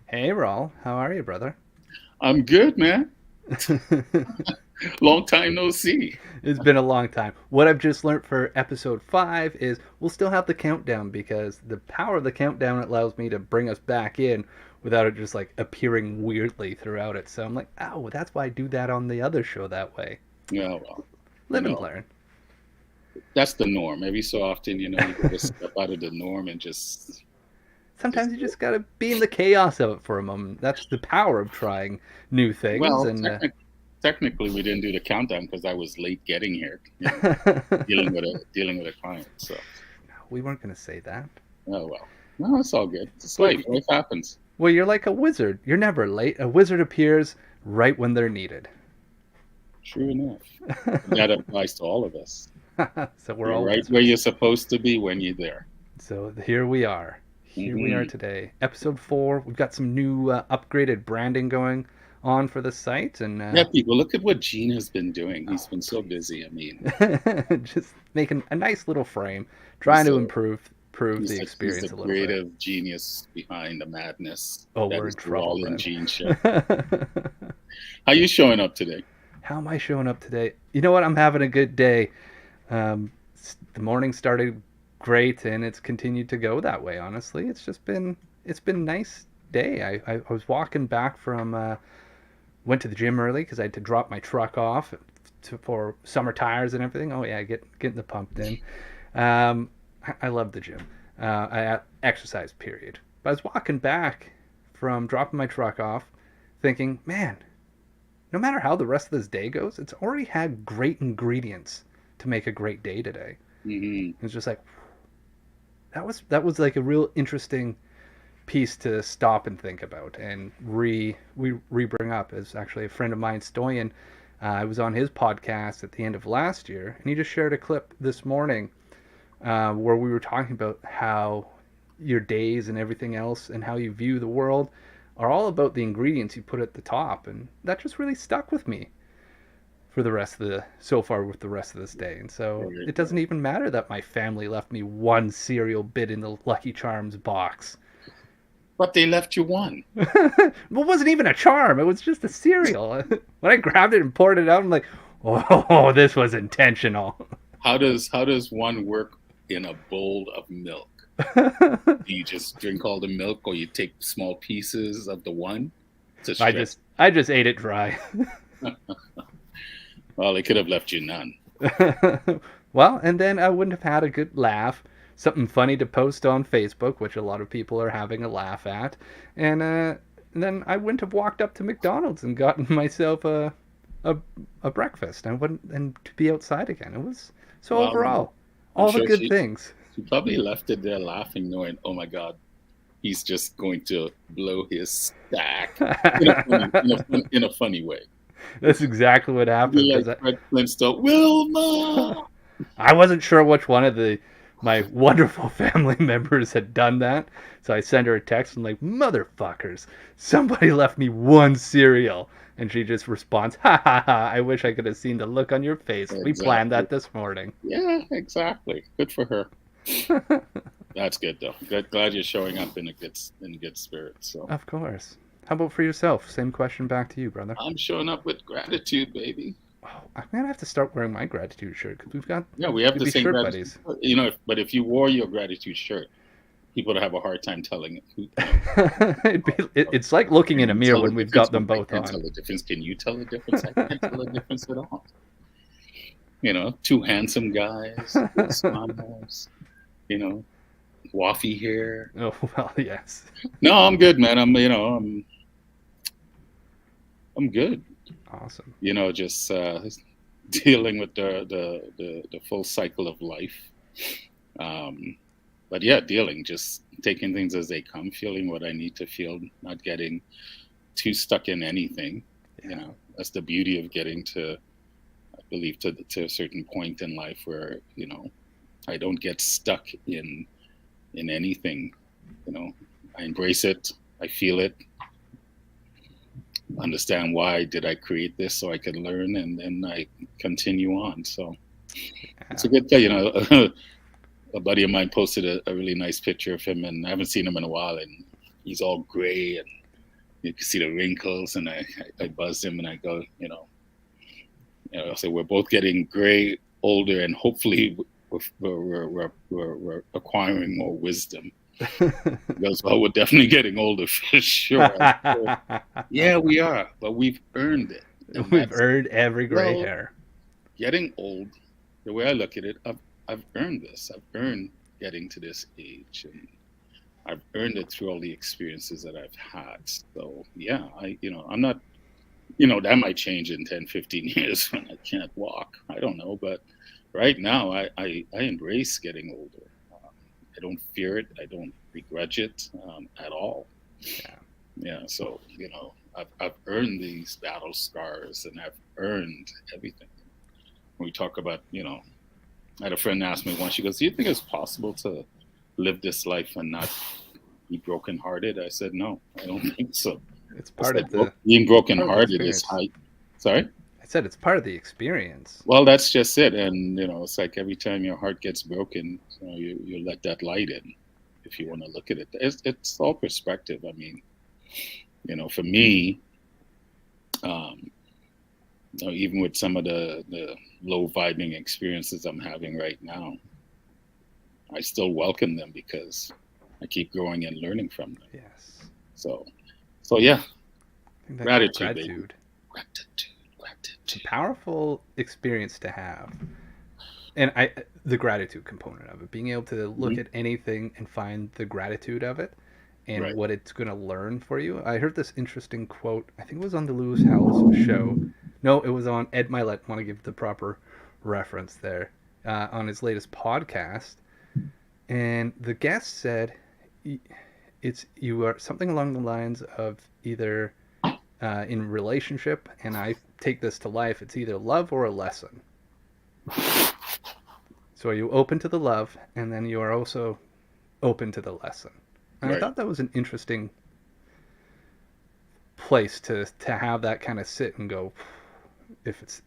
Hey, Rawle. How are you, brother? I'm good, man. Long time no see. It's been a long time. What I've just learned for episode 5 is we'll still have the countdown because the power of the countdown allows me to bring us back in without it just like appearing weirdly throughout it. So I'm like, oh, that's why I do that on the other show that way. Yeah, well, you Live and know, learn. that's the norm. Every so often, you gotta step out of the norm and just Sometimes you just gotta be in the chaos of it for a moment. That's the power of trying new things. well, And technically, we didn't do the countdown because I was late getting here. Dealing with a client. So, we weren't gonna say that. oh well. No, it's all good. It's Well, life. Life happens. well, you're like a wizard. You're never late. A wizard appears right when they're needed. True enough. That applies to all of us. So we're You're all right where wizards. you're supposed to be when you're there. So here we are. Here we are Hmm. today. Episode 4. We've got some new upgraded branding going on for the site. And Yeah, people, look at what Gene has been doing. He's oh, been so please. busy. I mean, Just making a nice little frame, trying he's to a improve the he's the experience a little bit. creative genius behind the madness Oh, that we're is in the trouble Rawle and then. Gene Show. How you showing up today? How am I showing up today? You know what? I'm having a good day. The morning started great, and it's continued to go that way. Honestly, it's been a nice day. I was walking back from went to the gym early because I had to drop my truck off for summer tires and everything. Oh yeah, getting the pumped in. I love the gym. I exercise period. But I was walking back from dropping my truck off, thinking, man, no matter how the rest of this day goes, it's already had great ingredients to make a great day today. Hmm. It's just like that was like a real interesting piece to stop and think about and re bring up. As actually a friend of mine, Stoyan, I was on his podcast at the end of last year, and he just shared a clip this morning where we were talking about how your days and everything else and how you view the world are all about the ingredients you put at the top, and that just really stuck with me for the rest of the so far with the rest of this day. And so Very it doesn't good. even matter that my family left me one cereal bit in the Lucky Charms box. But they left you one. It wasn't even a charm, it was just a cereal. When I grabbed it and poured it out, I'm like, oh, this was intentional. How does one work in a bowl of milk? Do you just drink all the milk, or you take small pieces of the one to I stretch? just I just ate it dry. Well, they could have left you none. Well, and then I wouldn't have had a good laugh, something funny to post on Facebook, which a lot of people are having a laugh at, and then I wouldn't have walked up to McDonald's and gotten myself a, a breakfast. I wouldn't, and to be outside again. It was so Well, overall, I'm all the sure good things. she probably left it there laughing, knowing, oh my God, he's just going to blow his stack in a funny way. That's exactly what happened Be like because Fred Flintstone, Wilma. I wasn't sure which one of my wonderful family members had done that. So I sent her a text and like, motherfuckers, somebody left me one cereal. And she just responds, ha ha ha, I wish I could have seen the look on your face. We planned Exactly. that this morning. Yeah, exactly. Good for her. That's good though. Glad you're showing up in a good spirit. So Of course. How about for yourself? Same question back to you, brother. I'm showing up with gratitude, baby. Oh, I'm going to have to start wearing my gratitude shirt because Yeah, we have we'd the be same shirt gratitude. buddies. But if you wore your gratitude shirt, people would have a hard time telling it. It's like looking Can in a you mirror tell the when we've difference? got them I both can't on. tell the difference. Can you tell the difference? I can't tell the difference at all. Two handsome guys, good smiles, you know, waffy hair. Oh, well, yes. No, I'm good, man. I'm good. Awesome. Just dealing with the full cycle of life. Um, but yeah, dealing, just taking things as they come, feeling what I need to feel, not getting too stuck in anything. Yeah. That's the beauty of getting to, I believe, to a certain point in life where I don't get stuck in anything. You know, I embrace it, I feel it, understand why did I create this so I could learn, and then I continue on. So it's Yeah. a good thing. A buddy of mine posted a really nice picture of him, and I haven't seen him in a while, and he's all gray and you can see the wrinkles, and I buzz him and I go, I say we're both getting gray, older, and hopefully we're acquiring more wisdom. He goes, well, we're definitely getting older for sure. Yeah, we are, but we've earned it, and We've that's earned every gray well, hair. getting old. The way I look at it, I've earned this. I've earned getting to this age, and I've earned it through all the experiences that I've had. So yeah, I'm not, that might change in 10, 15 years when I can't walk. I don't know, but right now I embrace getting older. I don't fear it. I don't begrudge it at all. Yeah. Yeah. So, I've earned these battle scars, and I've earned everything. When we talk about, I had a friend ask me once, she goes, do you think it's possible to live this life and not be brokenhearted? I said, no, I don't think so. It's part of the being brokenhearted is high. Sorry? I said it's part of the experience. Well, that's just it. And, it's like every time your heart gets broken, you let that light in, if you want to look at it. It's all perspective. I mean, for me, even with some of the low vibing experiences I'm having right now, I still welcome them because I keep growing and learning from them. Yes. So yeah, Gratitude. Gratitude. It's a powerful experience to have. And the gratitude component of it, being able to look at anything and find the gratitude of it and what it's going to learn for you. I heard this interesting quote. I think it was on the Lewis Howes show. No, it was on Ed Milet. I want to give the proper reference there, on his latest podcast. And the guest said, you are something along the lines of either in relationship, and I take this to life, it's either love or a lesson. So are you open to the love, and then you are also open to the lesson. And I thought that was an interesting place to have that kind of sit and go, if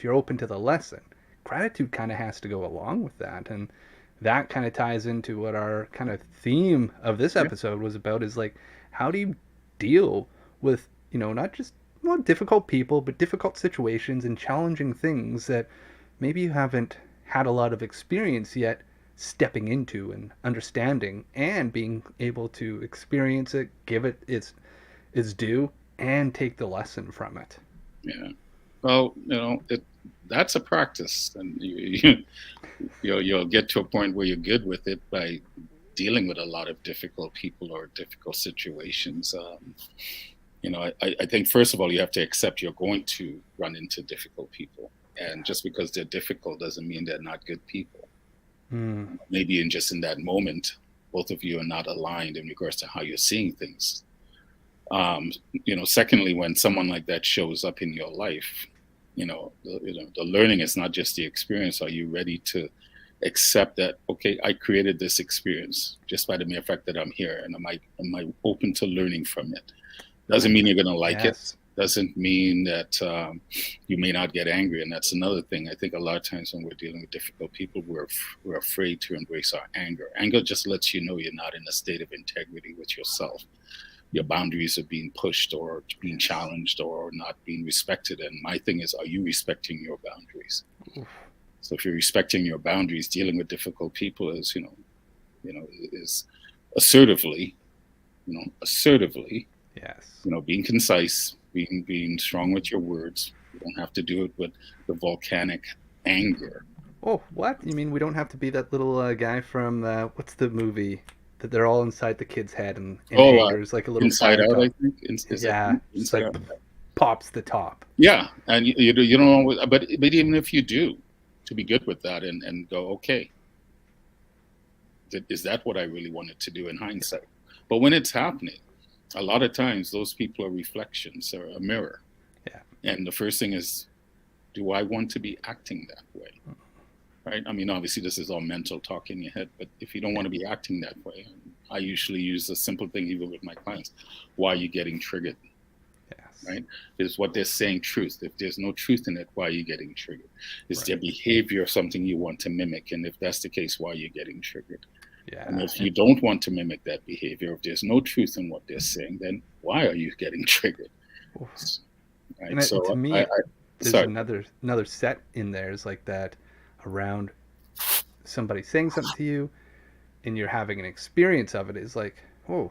you're open to the lesson, gratitude kind of has to go along with that. And that kind of ties into what our kind of theme of this episode was about, is like, how do you deal with, not just difficult people, but difficult situations and challenging things that maybe you haven't had a lot of experience yet stepping into and understanding, and being able to experience it, give it its due, and take the lesson from it. Yeah. Well, that's a practice, and you'll get to a point where you're good with it by dealing with a lot of difficult people or difficult situations. I think first of all, you have to accept you're going to run into difficult people, and just because they're difficult doesn't mean they're not good people. Maybe in that moment, both of you are not aligned in regards to how you're seeing things. Secondly, when someone like that shows up in your life, the learning is not just the experience. Are you ready to accept that, okay, I created this experience just by the mere fact that I'm here, and am I open to learning from it? Doesn't mean you're going to like it. Doesn't mean that you may not get angry. And that's another thing. I think a lot of times when we're dealing with difficult people, we're afraid to embrace our anger. Anger just lets you know you're not in a state of integrity with yourself. Your boundaries are being pushed or being challenged or not being respected. And my thing is, are you respecting your boundaries? So if you're respecting your boundaries, dealing with difficult people is, is assertively, yes, being concise, being strong with your words. You don't have to do it with the volcanic anger. Oh, what? You mean we don't have to be that little guy from, what's the movie that they're all inside the kid's head, and anger is like a little Inside Out, I think. It's like pops the top. Yeah, and you don't know, but even if you do, to be good with that and go, okay, is that what I really wanted to do in hindsight? But when it's happening, a lot of times those people are reflections or a mirror. Yeah. And the first thing is, do I want to be acting that way? Right? I mean, obviously this is all mental talk in your head, but if you don't want to be acting that way, I usually use a simple thing even with my clients. Why are you getting triggered? Yes. Right? Is what they're saying truth? If there's no truth in it, why are you getting triggered? Is their behavior something you want to mimic? And if that's the case, why are you getting triggered? And Yeah. if you don't want to mimic that behavior, if there's no truth in what they're saying, then why are you getting triggered? And Right. to So me, there's sorry. another set in there is like that around somebody saying something to you and you're having an experience of it is like, oh,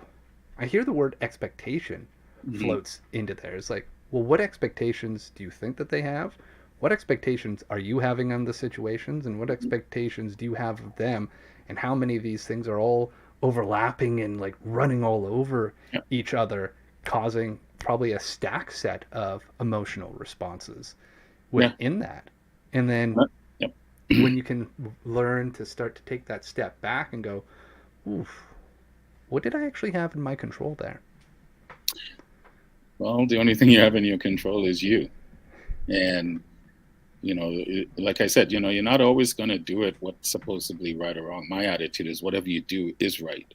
I hear the word expectation Mhm. floats into there. It's like, well, what expectations do you think that they have? What expectations are you having on the situations, and what expectations do you have of them? And how many of these things are all overlapping and like running all over Yeah. each other, causing probably a stack set of emotional responses Yeah. within that. And then Yeah. when you can learn to start to take that step back and go, oof, what did I actually have in my control there? Well, the only thing you have in your control is you. And, like I said, you're not always going to do it what's supposedly right or wrong. My attitude is whatever you do is right.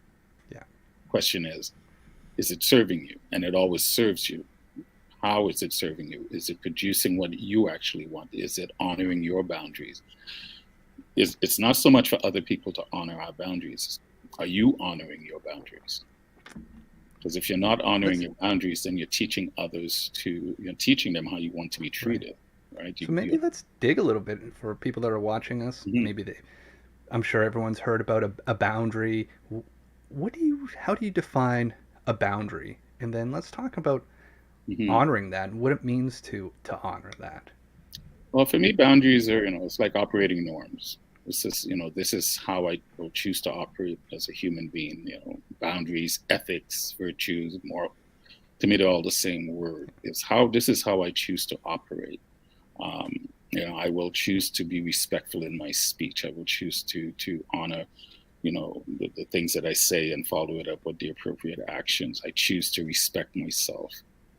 Yeah. Question is it serving you? And it always serves you. How is it serving you? Is it producing what you actually want? Is it honoring your boundaries? It's not so much for other people to honor our boundaries. Are you honoring your boundaries? Because if you're not honoring Let's your boundaries, then you're teaching them how you want to be right. treated, right? So maybe let's dig a little bit for people that are watching us. Mhm, Maybe they, I'm sure everyone's heard about a boundary. How do you define a boundary? And then let's talk about mhm. honoring that and what it means to honor that. Well, for me, boundaries are, it's like operating norms. This is how I will choose to operate as a human being. Boundaries, ethics, virtues, moral. To me, they're all the same word. This is how I choose to operate. Um, I will choose to be respectful in my speech. I will choose to honor, the things that I say and follow it up with the appropriate actions. I choose to respect myself,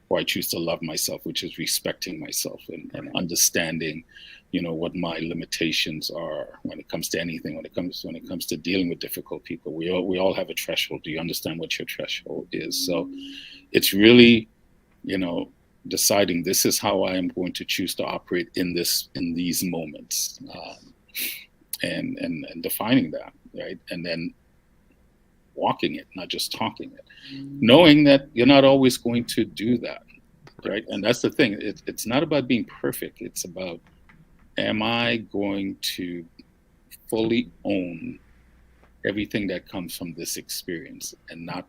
or I choose to love myself, which is respecting myself and Right. understanding, what my limitations are when it comes to anything. When it comes to dealing with difficult people, we all have a threshold. Do you understand what your threshold is? So it's really, you know, deciding this is how I am going to choose to operate in these moments, and defining that, right, and then walking it, not just talking it, knowing that you're not always going to do that, right? Right. And that's the thing. It's not about being perfect. It's about, am I going to fully own everything that comes from this experience and not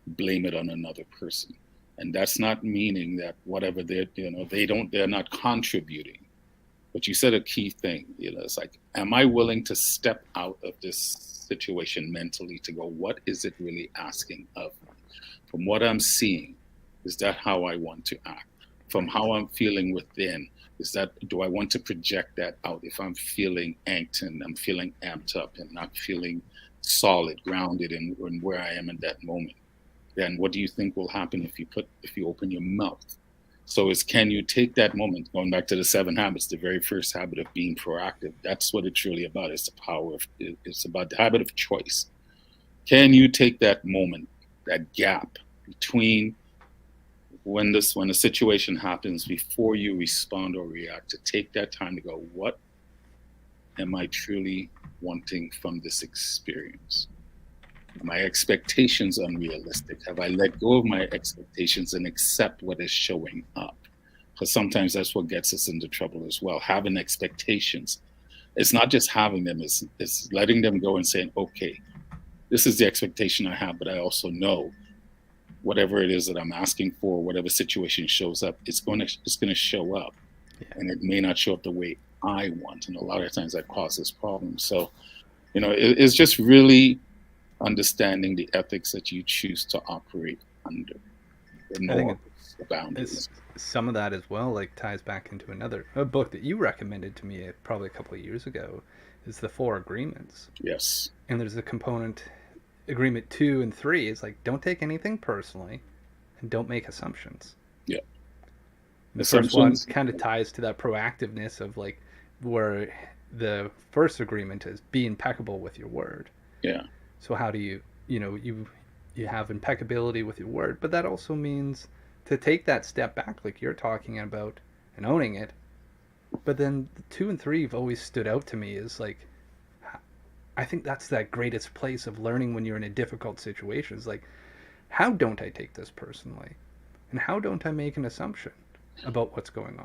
blame it on another person? And that's not meaning that whatever they're not contributing. But you said a key thing, it's like, am I willing to step out of this situation mentally to go, what is it really asking of me? From what I'm seeing, is that how I want to act? From Right. how I'm feeling within, do I want to project that out? If I'm feeling angst and I'm feeling amped up and not feeling solid, grounded in where I am in that moment, then what do you think will happen if you open your mouth? So can you take that moment, going back to the 7 habits, the very first habit of being proactive? That's what it's really about. It's about the habit of choice. Can you take that moment, that gap between when the situation happens before you respond or react, to take that time to go, what am I truly wanting from this experience? Are my expectations unrealistic? Have I let go of my expectations and accept what is showing up? Because sometimes that's what gets us into trouble as well. Having expectations. It's not just having them, it's letting them go and saying, okay, this is the expectation I have, but I also know whatever it is that I'm asking for, whatever situation shows up, it's gonna show up. Yeah. And it may not show up the way I want. And a lot of times that causes problems. So, it's just really understanding the ethics that you choose to operate under, the I think norms, the it's boundaries. some of that as well. Like ties back into another a book that you recommended to me probably a couple of years ago. Is the Four Agreements, Yes. and there's a component agreement 2 and 3 is like don't take anything personally and don't make assumptions. Yeah. And the first one Assumptions. kind of ties to that proactiveness of like where the first agreement is be impeccable with your word. Yeah. So how do you have impeccability with your word, but that also means to take that step back like you're talking about and owning it. But then the 2 and 3 have always stood out to me as like I think that's that greatest place of learning when you're in a difficult situation. Is like, how don't I take this personally? And how don't I make an assumption about what's going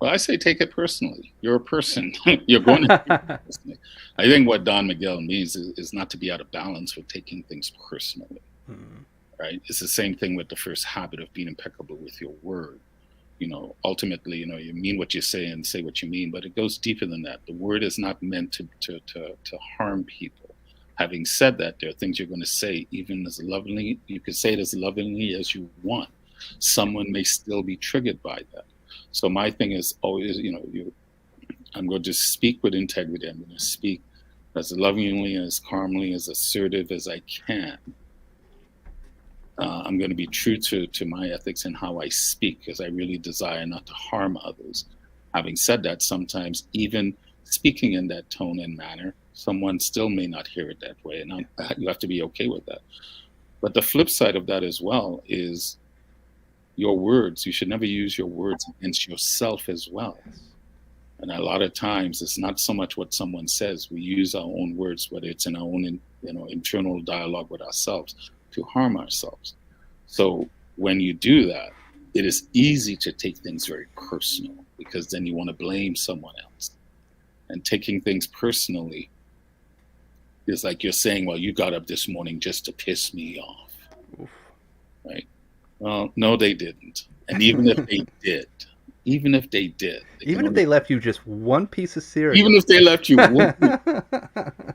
Well, I say take it personally. You're a person. You're going to take it on? personally. I think what Don Miguel means is not to be out of balance with taking things personally, Hmm. right? It's the same thing with the first habit of being impeccable with your word. Ultimately, you mean what you say and say what you mean, but it goes deeper than that. The word is not meant to harm people. Having said that, there are things you're going to say, even as lovingly, you could say it as lovingly as you want. Someone may still be triggered by that. So my thing is always, I'm going to speak with integrity. I'm going to speak as lovingly, as calmly, as assertive as I can. I'm going to be true to my ethics and how I speak, because I really desire not to harm others. Having said that, sometimes even speaking in that tone and manner, someone still may not hear it that way, and you have to be okay with that. But the flip side of that as well is your words. You should never use your words against yourself as well. Yes. And a lot of times, it's not so much what someone says. We use our own words, whether it's in our own internal dialogue with ourselves, to harm ourselves. So when you do that, it is easy to take things very personal, because then you want to blame someone else. And taking things personally is like you're saying, well, you got up this morning just to piss me off, Oof. right? Well, no, they didn't. And even if they did, even if they did, they can Even if only, they left you just one piece of cereal. even if they left you one,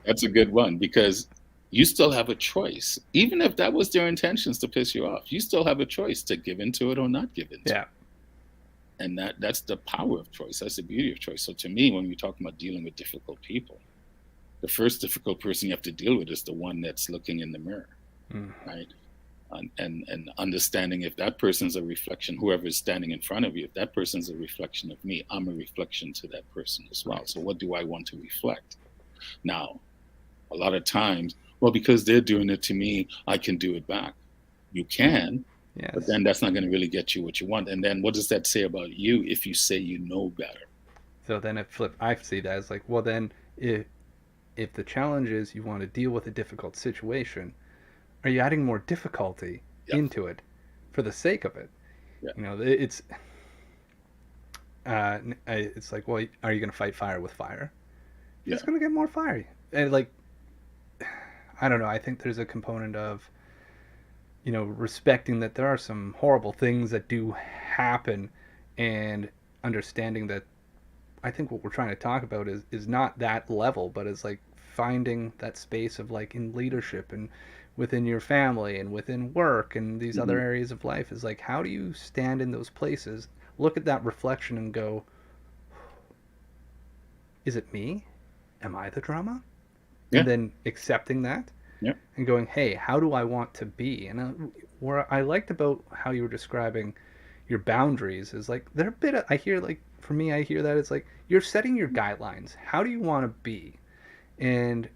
that's a good one, because you still have a choice. Even if that was their intentions to piss you off, you still have a choice to give into it or not give into Yeah. it. And that's the power of choice. That's the beauty of choice. So to me, when we're talking about dealing with difficult people, the first difficult person you have to deal with is the one that's looking in the mirror, Mm. right? And understanding if that person's a reflection, whoever is standing in front of you, if that person's a reflection of me, I'm a reflection to that person as well. So what do I want to reflect? Now, a lot of times, well, because they're doing it to me, I can do it back. You can, but Yes. then that's not going to really get you what you want. And then what does that say about you if you say you know better? So then I see that as like, well, then if the challenge is you want to deal with a difficult situation, are you adding more difficulty Yeah, into it for the sake of it? yeah, It's like, well, are you going to fight fire with fire? You're yeah. just going to get more fire. And like, I don't know. I think there's a component of respecting that there are some horrible things that do happen, and understanding that I think what we're trying to talk about is not that level, but is like finding that space of like in leadership and within your family and within work and these other Hmm. areas of life, is like, how do you stand in those places, look at that reflection and go, is it me? Am I the drama? And Yeah, then accepting that yeah. and going, hey, how do I want to be? And where I liked about how you were describing your boundaries is like they're a bit of, I hear, like, for me, I hear that it's like you're setting your guidelines. How do you want to be? And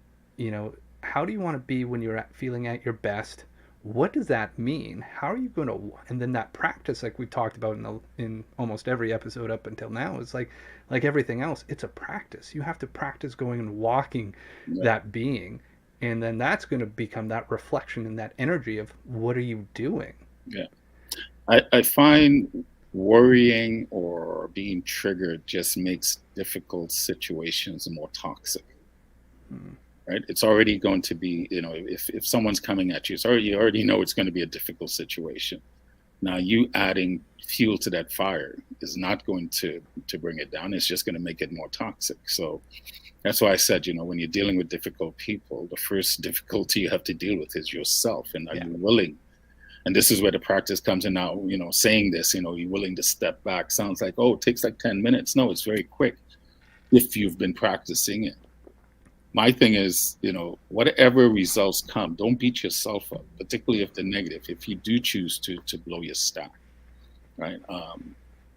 how do you want to be when you're feeling at your best? What does that mean? How are you going to? And then that practice, like we talked about in almost every episode up until now, is like everything else. It's a practice. You have to practice going and walking Yeah, that being, and then that's going to become that reflection and that energy of what are you doing? yeah. I find worrying or being triggered just makes difficult situations more toxic, Hmm. right? It's already going to be, if someone's coming at you, you already know it's going to be a difficult situation. Now, you adding fuel to that fire is not going to bring it down. It's just going to make it more toxic. So that's why I said, when you're dealing with difficult people, the first difficulty you have to deal with is yourself. And are Yeah. you willing? And this is where the practice comes in now, saying this, you're willing to step back. Sounds like, oh, it takes like 10 minutes. No, it's very quick if you've been practicing it. My thing is, whatever results come, don't beat yourself up, particularly if they're negative. If you do choose to blow your stack, right?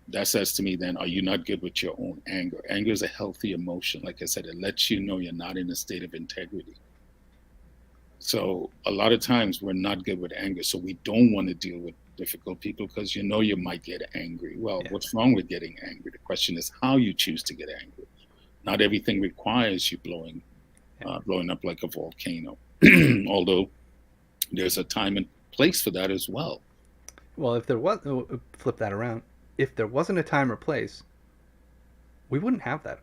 That says to me, then, are you not good with your own anger? Anger is a healthy emotion. Like I said, it lets you know you're not in a state of integrity. So a lot of times we're not good with anger. So we don't want to deal with difficult people because you might get angry. Well, Yeah. what's wrong with getting angry? The question is how you choose to get angry. Not everything requires you blowing Yeah. blowing up like a volcano. Although there's a time and place for that as well. Well, if there was, flip that around. If there wasn't a time or place, we wouldn't have that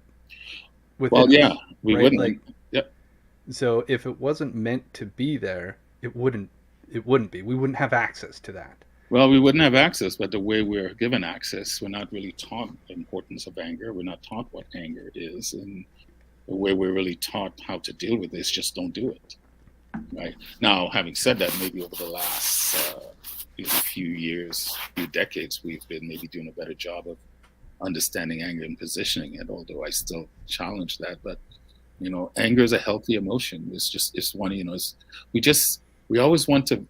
Well, within yeah, us, we right? wouldn't. Like, Yeah. so if it wasn't meant to be there, it wouldn't be. We wouldn't have access to that. Well, we wouldn't have access, but the way we're given access, we're not really taught the importance of anger. We're not taught what anger is, and the way we're really taught how to deal with this, just don't do it. Right now, having said that, maybe over the last few years, few decades, we've been maybe doing a better job of understanding anger and positioning it. Although I still challenge that, but anger is a healthy emotion. It's one. We just we always want to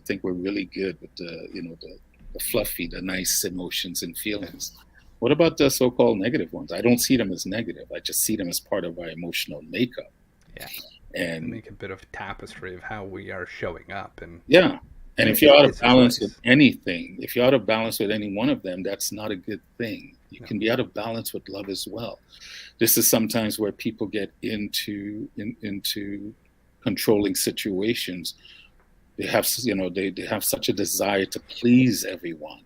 think we're really good with the fluffy, the nice emotions and feelings. What about the so-called negative ones? I don't see them as negative. I just see them as part of our emotional makeup. Yeah, they And make a bit of tapestry of how we are showing up, yeah, and and if you're out of it's a balance with choice. anything, if you're out of balance with any one of them, that's not a good thing. You No. can be out of balance with love as well. This is sometimes where people get into controlling situations. They have they have such a desire to please everyone,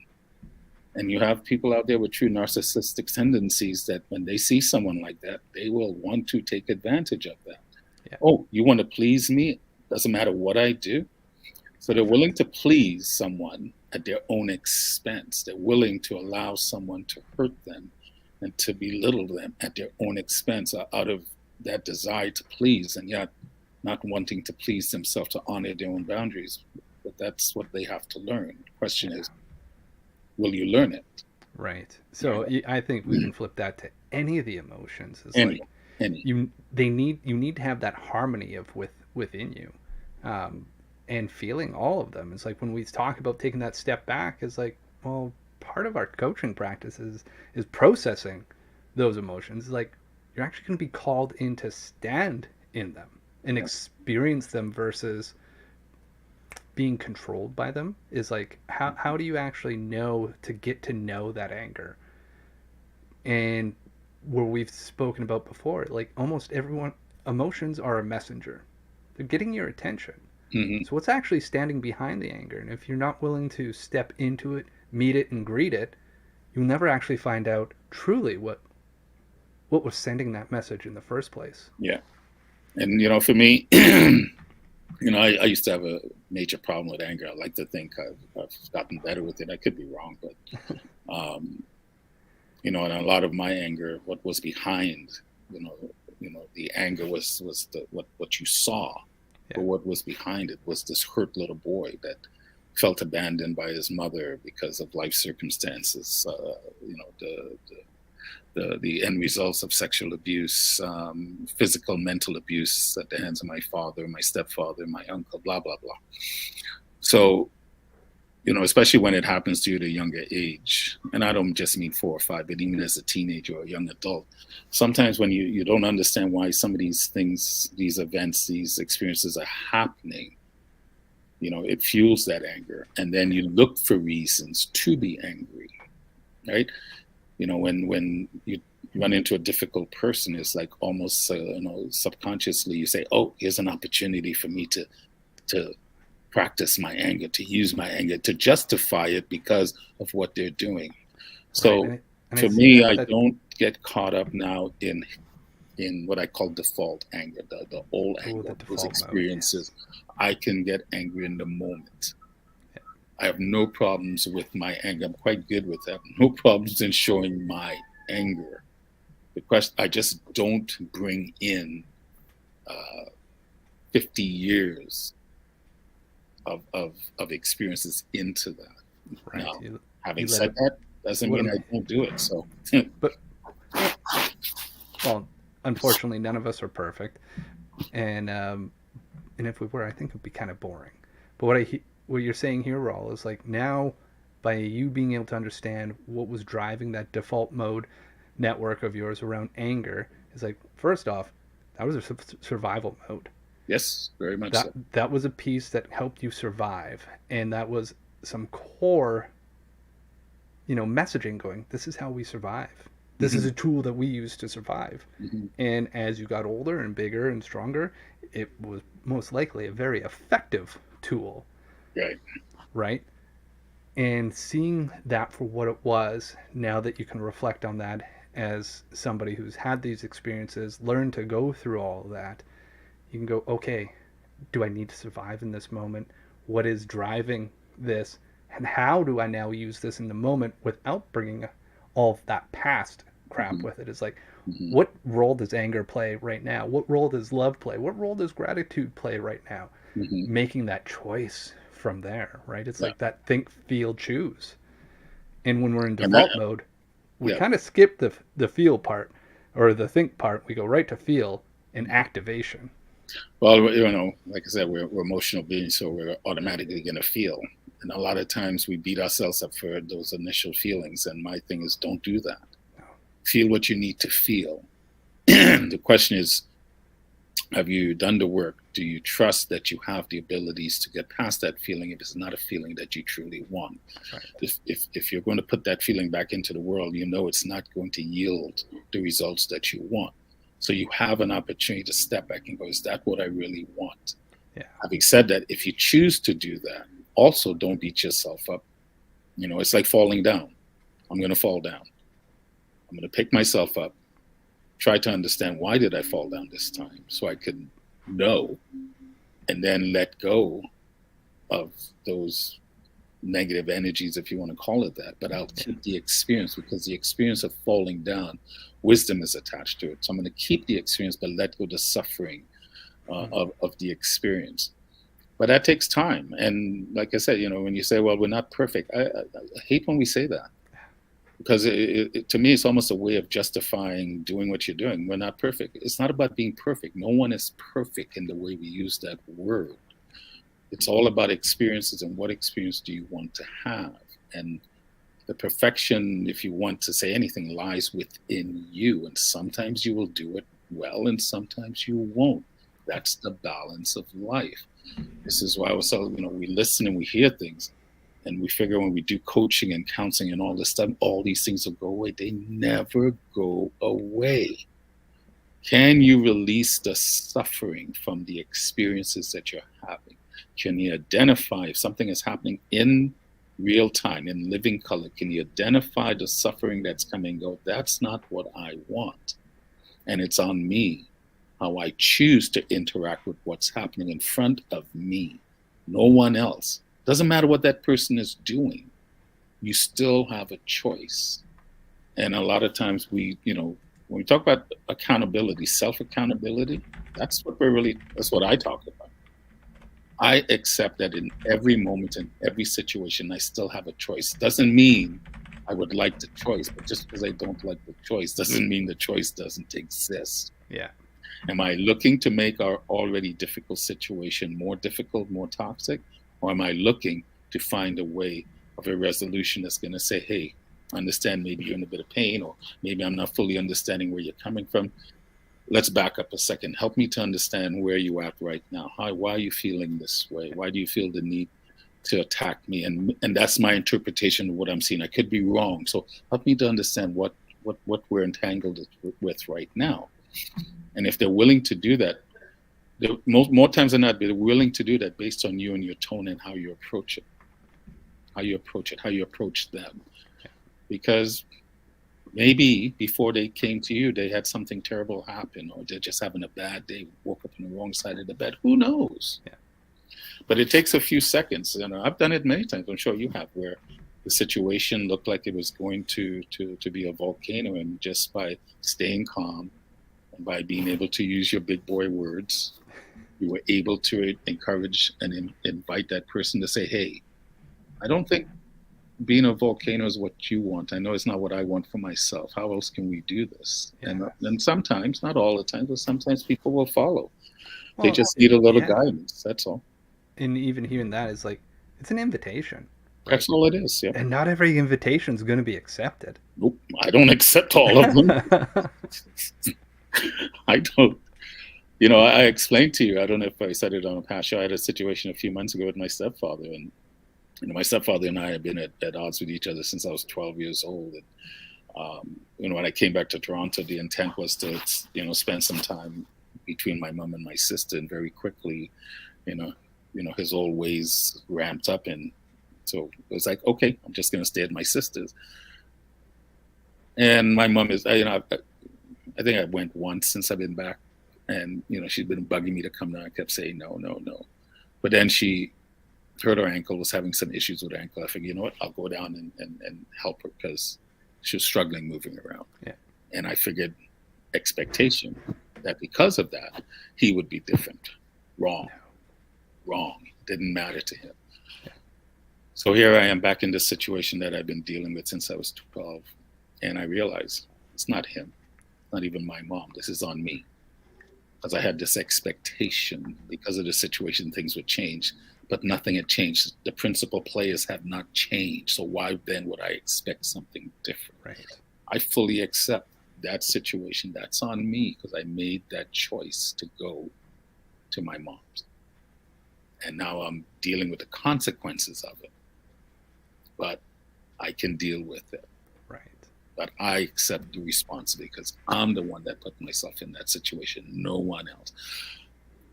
and you have people out there with true narcissistic tendencies that when they see someone like that, they will want to take advantage of that. Yeah, Oh, you want to please me? Doesn't matter what I do. So they're willing to please someone at their own expense. They're willing to allow someone to hurt them and to belittle them at their own expense out of that desire to please, and yet not wanting to please themselves, to honor their own boundaries. But that's what they have to learn. The question yeah, is, will you learn it? right. So I think we can flip that to any of the emotions. It's Any, like any. you need to have that harmony of within you, um, and feeling all of them. It's like when we talk about taking that step back, it's like, well, part of our coaching practice is processing those emotions. It's like you're actually going to be called in to stand in them and Yeah. experience them versus being controlled by them. Is like, how do you actually know to get to know that anger? And where we've spoken about before, like almost everyone, emotions are a messenger. They're getting your attention. Hmm. So what's actually standing behind the anger? And if you're not willing to step into it, meet it, and greet it, you'll never actually find out truly what was sending that message in the first place. Yeah. And for me, I used to have a major problem with anger. I like to think I've gotten better with it. I could be wrong, but um, and a lot of my anger, what was behind, the anger was what you saw, Yeah. but what was behind it was this hurt little boy that felt abandoned by his mother because of life circumstances. The end results of sexual abuse, physical, mental abuse at the hands of my father, my stepfather, my uncle, blah blah blah. So especially when it happens to you at a younger age, and I don't just mean 4 or 5, but even as a teenager or a young adult, sometimes when you don't understand why some of these things, these events, these experiences are happening, it fuels that anger, and then you look for reasons to be angry, right? When you run into a difficult person, it's like almost subconsciously you say, oh, here's an opportunity for me to practice my anger, to use my anger, to justify it because of what they're doing. Right. So And I for see me, that I that don't get caught up now in what I call default anger, the old oh, anger the of those default mode. experiences. Yes. I can get angry in the moment. I have no problems with my anger. I'm quite good with that. No problems in showing my anger. The question, I just don't bring in 50 years of experiences into that. Right. Now, You having let said it. that, doesn't What mean am I don't do it. So, but well, unfortunately, none of us are perfect, and if we were, I think it'd be kind of boring. But what you're saying here, Rawl, is like now by you being able to understand what was driving that default mode network of yours around anger is like, first off, that was a survival mode. yes, very much That so. that was a piece that helped you survive, and that was some core, messaging going. This is how we survive. This is a tool that we use to survive. Hmm. And as you got older and bigger and stronger, it was most likely a very effective tool, Right. right? And seeing that for what it was, now that you can reflect on that as somebody who's had these experiences, learn to go through all of that, you can go, okay, do I need to survive in this moment? What is driving this? And how do I now use this in the moment without bringing all of that past crap Hmm. with it? It's like, Hmm. what role does anger play right now? What role does love play? What role does gratitude play right now? Hmm. Making that choice from there, right? It's Yeah. like that think, feel, choose. And when we're in And that, default mode, we yeah. kind of skip the feel part or the think part. We go right to feel and activation. Well, like I said, we're emotional beings, so we're automatically going to feel. And a lot of times we beat ourselves up for those initial feelings. And my thing is, don't do that. Feel what you need to feel. The question is, have you done the work? Do you trust that you have the abilities to get past that feeling if it's not a feeling that you truly want? Right. If you're going to put that feeling back into the world, you know it's not going to yield the results that you want. So you have an opportunity to step back and go, is that what I really want? Yeah. Having said that, if you choose to do that, also don't beat yourself up. It's like falling down. I'm going to fall down. I'm going to pick myself up, try to understand why did I fall down this time so I could know, and then let go of those negative energies, if you want to call it that. But I'll keep the experience, because the experience of falling down, wisdom is attached to it. So I'm going to keep the experience, but let go the suffering of the experience. But that takes time. And like I said, when you say, well, we're not perfect, I hate when we say that. Because to me, it's almost a way of justifying doing what you're doing. We're not perfect. It's not about being perfect. No one is perfect in the way we use that word. It's all about experiences, and what experience do you want to have? And the perfection, if you want to say anything, lies within you. And sometimes you will do it well, and sometimes you won't. That's the balance of life. This is why I was telling, we listen and we hear things. And we figure when we do coaching and counseling and all this stuff, all these things will go away. They never go away. Can you release the suffering from the experiences that you're having? Can you identify if something is happening in real time, in living color? Can you identify the suffering that's coming and go, that's not what I want? And it's on me how I choose to interact with what's happening in front of me, no one else. Doesn't matter what that person is doing, you still have a choice. And a lot of times when we talk about accountability, self-accountability, that's what I talk about. I accept that in every moment, in every situation, I still have a choice. Doesn't mean I would like the choice, but just because I don't like the choice doesn't mean the choice doesn't exist. Yeah. Am I looking to make our already difficult situation more difficult, more toxic? Or am I looking to find a way of a resolution that's going to say, hey, I understand maybe you're in a bit of pain, or maybe I'm not fully understanding where you're coming from. Let's back up a second. Help me to understand where you're at right now. Why are you feeling this way? Why do you feel the need to attack me? And that's my interpretation of what I'm seeing. I could be wrong. So help me to understand what we're entangled with right now. And if they're willing to do that, more times than not, they're willing to do that based on you and your tone and how you approach it, how you approach them. Because maybe before they came to you, they had something terrible happen, or they're just having a bad day, woke up on the wrong side of the bed. Who knows? Yeah. But it takes a few seconds. I've done it many times. I'm sure you have, where the situation looked like it was going to be a volcano, and just by staying calm, by being able to use your big boy words, you were able to encourage and invite that person to say, hey, I don't think being a volcano is what you want. I know it's not what I want for myself. How else can we do this? Yeah. And sometimes, not all the time, but sometimes people will follow. They Well, just need a little yeah. guidance. That's all. And even hearing that is like, it's an invitation, right? That's all it is. Yeah. And not every invitation is going to be accepted. Nope. I don't accept all of them. I don't. I explained to you, I don't know if I said it on a past show, I had a situation a few months ago with my stepfather. And my stepfather and I have been at odds with each other since I was 12 years old. And When I came back to Toronto, the intent was to, spend some time between my mom and my sister, and very quickly, you know, his old ways ramped up, and so it was like, okay, I'm just going to stay at my sister's. And my mom is, I think I went once since I've been back, and she'd been bugging me to come down. I kept saying no, no, no, but then she hurt her ankle, was having some issues with her ankle. I figured, you know what, I'll go down and help her, because she was struggling moving around. Yeah. And I figured, expectation that because of that, he would be different. Wrong. Didn't matter to him. Yeah. So here I am back in this situation that I've been dealing with since I was 12. And I realize it's not him, not even my mom. This is on me. Because I had this expectation, because of the situation, things would change, but nothing had changed. The principal players have not changed. So why then would I expect something different? Right. I fully accept that situation. That's on me, because I made that choice to go to my mom's. And now I'm dealing with the consequences of it. But I can deal with it. Right. But I accept the responsibility, because I'm the one that put myself in that situation, no one else.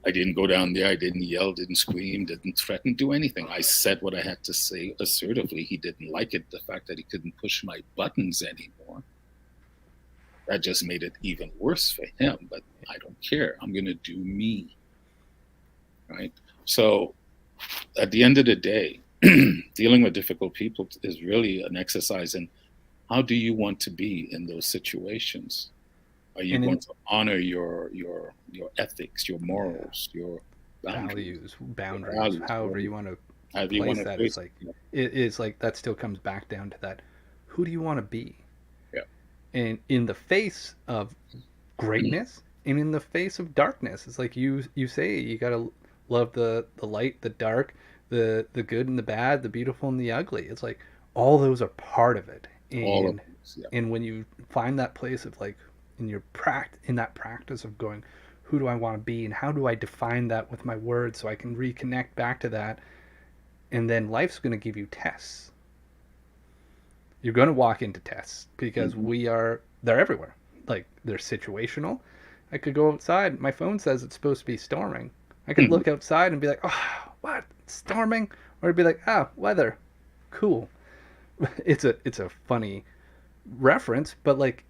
I didn't go down there. I didn't yell, didn't scream, didn't threaten, do anything. I said what I had to say assertively. He didn't like it, the fact that he couldn't push my buttons anymore. That just made it even worse for him, but I don't care. I'm going to do me, right? So at the end of the day, dealing with difficult people is really an exercise in how do you want to be in those situations? Are you going to honor your ethics, your morals, your boundaries, however you want to place that? It's like that still comes back down to that. Who do you want to be? Yeah. And in the face of greatness and in the face of darkness, it's like you say, you got to love the light, the dark, the good and the bad, the beautiful and the ugly. It's like all those are part of it. And and when you find that place of like in that practice of going, who do I want to be, and how do I define that with my words so I can reconnect back to that, and then life's going to give you tests. You're going to walk into tests, because they're everywhere. Like, they're situational. I could go outside, my phone says it's supposed to be storming. I could look outside and be like, oh, what, storming? Or it'd be like, weather, cool. It's a funny reference, but like,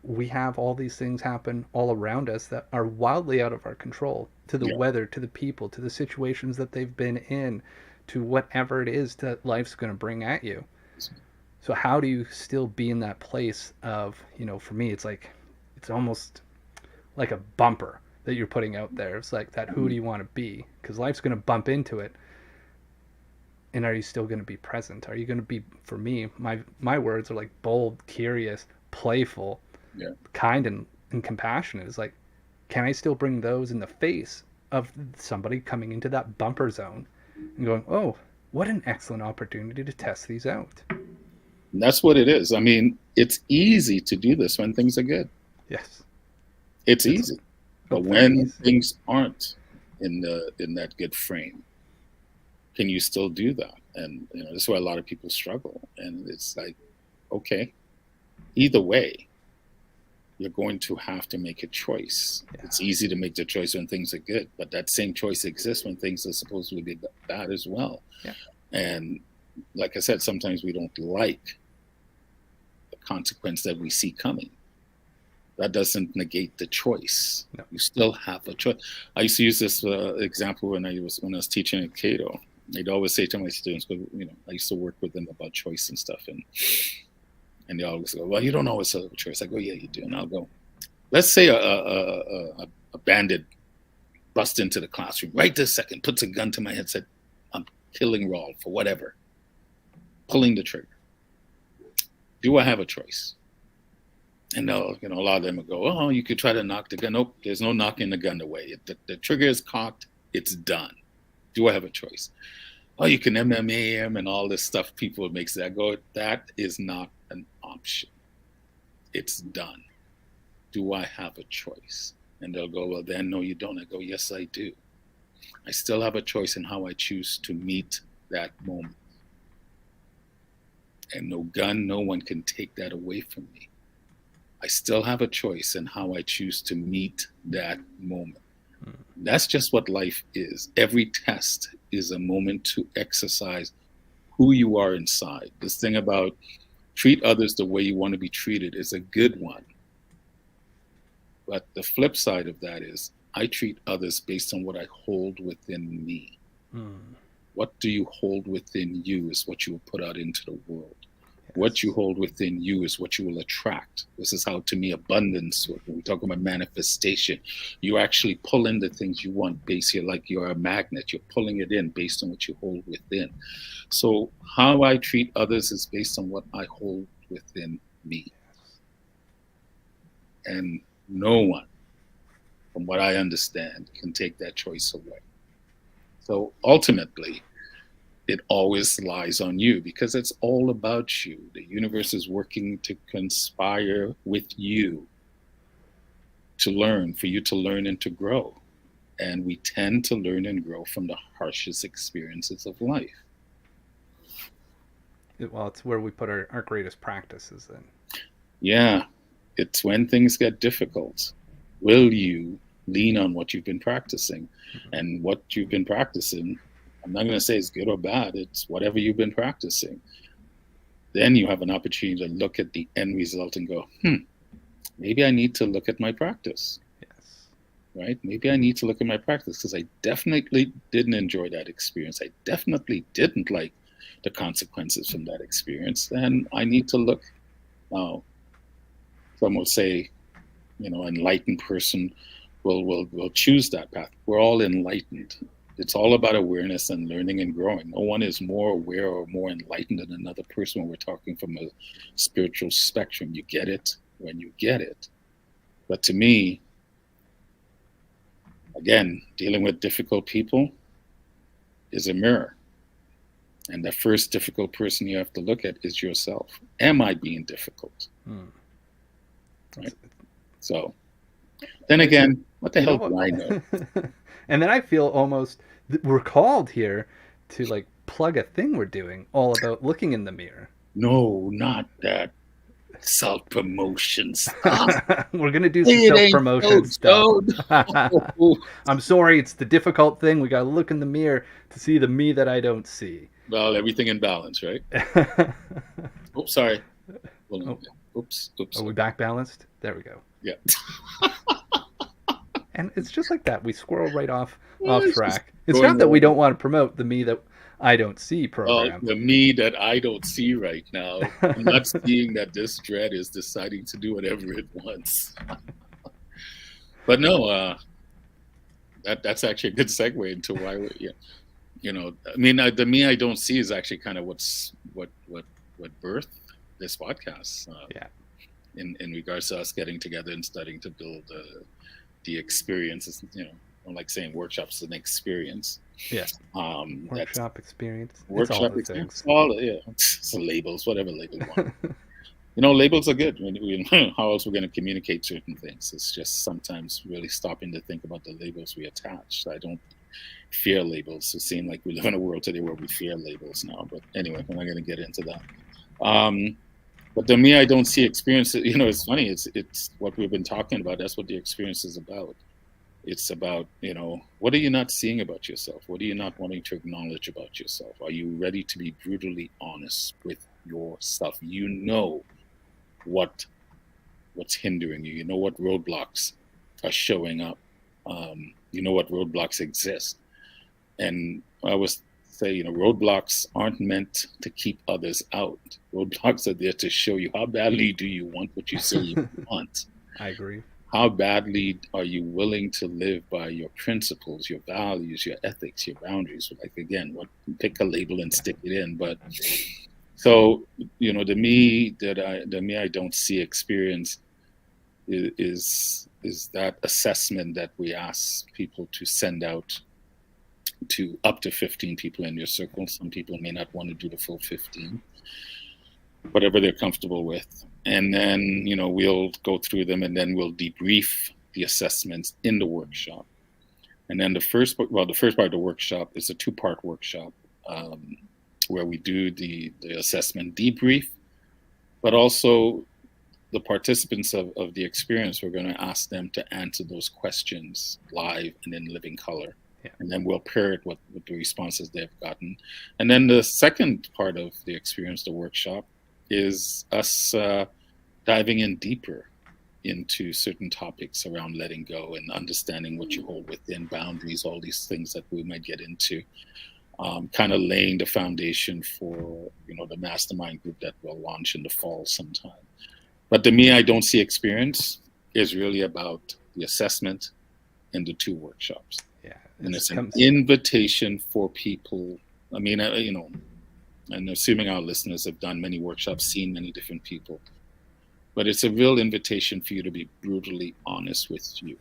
we have all these things happen all around us that are wildly out of our control, to the weather, to the people, to the situations that they've been in, to whatever it is that life's going to bring at you. So how do you still be in that place of, for me, it's like, it's almost like a bumper that you're putting out there. It's like that, who do you want to be? Because life's going to bump into it. And are you still going to be present? Are you going to be, for me, my words are like bold, curious, playful, kind and compassionate. It's like, can I still bring those in the face of somebody coming into that bumper zone and going, oh, what an excellent opportunity to test these out? And that's what it is. I mean, it's easy to do this when things are good. Yes. It's easy. But when things aren't in that good frame, can you still do that? And this is why a lot of people struggle. And it's like, okay, either way, you're going to have to make a choice. Yeah. It's easy to make the choice when things are good, but that same choice exists when things are supposed to be bad as well. Yeah. And like I said, sometimes we don't like the consequence that we see coming. That doesn't negate the choice. No. You still have a choice. I used to use this example when I was teaching at Cato. I'd always say to my students, but I used to work with them about choice and stuff, and they always go, well, you don't always have a choice. I go, yeah, you do. And I'll go, let's say a bandit busts into the classroom right this second, puts a gun to my head, said, I'm killing Rawle for whatever, pulling the trigger. Do I have a choice? And a lot of them will go, oh, you could try to knock the gun. Nope, there's no knocking the gun away. The trigger is cocked. It's done. Do I have a choice? Oh, you can MMAM and all this stuff people makes that go. That is not an option. It's done. Do I have a choice? And they'll go, well, then, no, you don't. I go, yes, I do. I still have a choice in how I choose to meet that moment. And no gun, no one can take that away from me. I still have a choice in how I choose to meet that moment. Mm. That's just what life is. Every test is a moment to exercise who you are inside. This thing about treat others the way you want to be treated is a good one. But the flip side of that is I treat others based on what I hold within me. Mm. What do you hold within you is what you will put out into the world. Yes. What you hold within you is what you will attract. This is how, to me, abundance, when we talk about manifestation, you actually pull in the things you want based here, like you're a magnet. You're pulling it in based on what you hold within. So how I treat others is based on what I hold within me. And no one, from what I understand, can take that choice away. So ultimately, it always lies on you because it's all about you. The universe is working to conspire with you to learn, for you to learn and to grow. And we tend to learn and grow from the harshest experiences of life. Well, it's where we put our greatest practices in. Yeah, it's when things get difficult. Will you lean on what you've been practicing? Mm-hmm. And what you've been practicing, I'm not going to say it's good or bad, it's whatever you've been practicing. Then you have an opportunity to look at the end result and go, maybe I need to look at my practice. Yes. Right? Maybe I need to look at my practice because I definitely didn't enjoy that experience. I definitely didn't like the consequences from that experience. And I need to look now. Some will say, enlightened person will choose that path. We're all enlightened. It's all about awareness and learning and growing. No one is more aware or more enlightened than another person when we're talking from a spiritual spectrum. You get it when you get it. But to me, again, dealing with difficult people is a mirror. And the first difficult person you have to look at is yourself. Am I being difficult? Right? So then again, what the hell do I know? And then I feel almost we're called here to like plug a thing we're doing all about looking in the mirror. No, not that self-promotion stuff. We're gonna do some self-promotion stuff. I'm sorry, it's the difficult thing. We gotta look in the mirror to see the me that I don't see. Well, everything in balance, right? Oops, sorry. Oops. Are we back balanced? There we go. Yeah. And it's just like that. We squirrel right off track. It's going not that we on. don't want to promote the me that I don't see program. The me that I don't see right now. I'm not seeing that this dread is deciding to do whatever it wants. But no, that's actually a good segue into why I mean, the me I don't see is actually kind of what birthed this podcast. Yeah. In regards to us getting together and studying to build the experiences, I don't like saying workshops is an experience. Yeah. Workshop experience. Workshop experience. It's labels, whatever label you want. Labels are good. How else we're going to communicate certain things? It's just sometimes really stopping to think about the labels we attach. I don't fear labels. It seems like we live in a world today where we fear labels now. But anyway, we're not going to get into that. But the me I don't see experience, it's funny. It's what we've been talking about. That's what the experience is about. It's about, what are you not seeing about yourself? What are you not wanting to acknowledge about yourself? Are you ready to be brutally honest with yourself? You know what's hindering you. You know what roadblocks are showing up. You know what roadblocks exist. And I was say, roadblocks aren't meant to keep others out. Roadblocks are there to show you how badly do you want what you say you want. I agree. How badly are you willing to live by your principles, your values, your ethics, your boundaries? Like, again, pick a label and stick it in. But so, the me I don't see experience is that assessment that we ask people to send out to up to 15 people in your circle. Some people may not want to do the full 15, whatever they're comfortable with. And then, we'll go through them and then we'll debrief the assessments in the workshop. And then the first part of the workshop is a 2-part workshop where we do the assessment debrief, but also the participants of the experience, we're going to ask them to answer those questions live and in living color. Yeah. And then we'll pair it with the responses they've gotten. And then the second part of the experience, the workshop, is us diving in deeper into certain topics around letting go and understanding what you hold within, boundaries, all these things that we might get into. Kind of laying the foundation for, the mastermind group that will launch in the fall sometime. But the Me I Don't See experience is really about the assessment and the 2 workshops. Yeah, and it's an invitation for people. I mean, and assuming our listeners have done many workshops, seen many different people, but it's a real invitation for you to be brutally honest with you,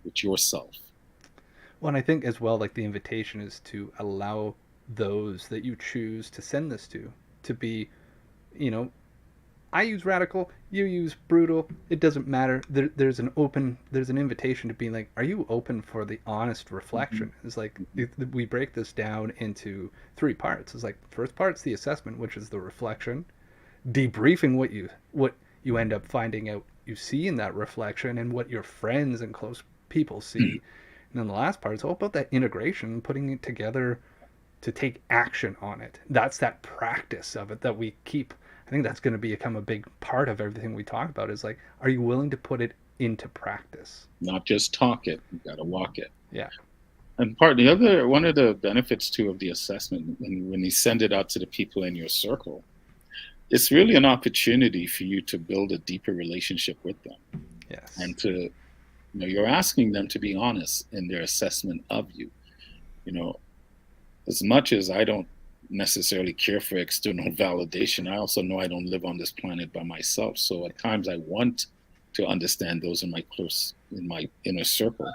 with yourself. Well, and I think as well, like the invitation is to allow those that you choose to send this to be, I use radical, you use brutal. It doesn't matter. There's an invitation to be like, are you open for the honest reflection? Mm-hmm. It's like we break this down into 3 parts. It's like first part's the assessment, which is the reflection, debriefing what you end up finding out you see in that reflection and what your friends and close people see. And then the last part is all about that integration, putting it together to take action on it. That's that practice of it that we keep. I think that's going to become a big part of everything we talk about is like, are you willing to put it into practice? Not just talk it, you got to walk it. Yeah. And one of the benefits too of the assessment, when you send it out to the people in your circle, it's really an opportunity for you to build a deeper relationship with them. Yes. And to, you're asking them to be honest in their assessment of you. As much as I don't necessarily care for external validation, I also know I don't live on this planet by myself. So at times I want to understand those in my inner circle.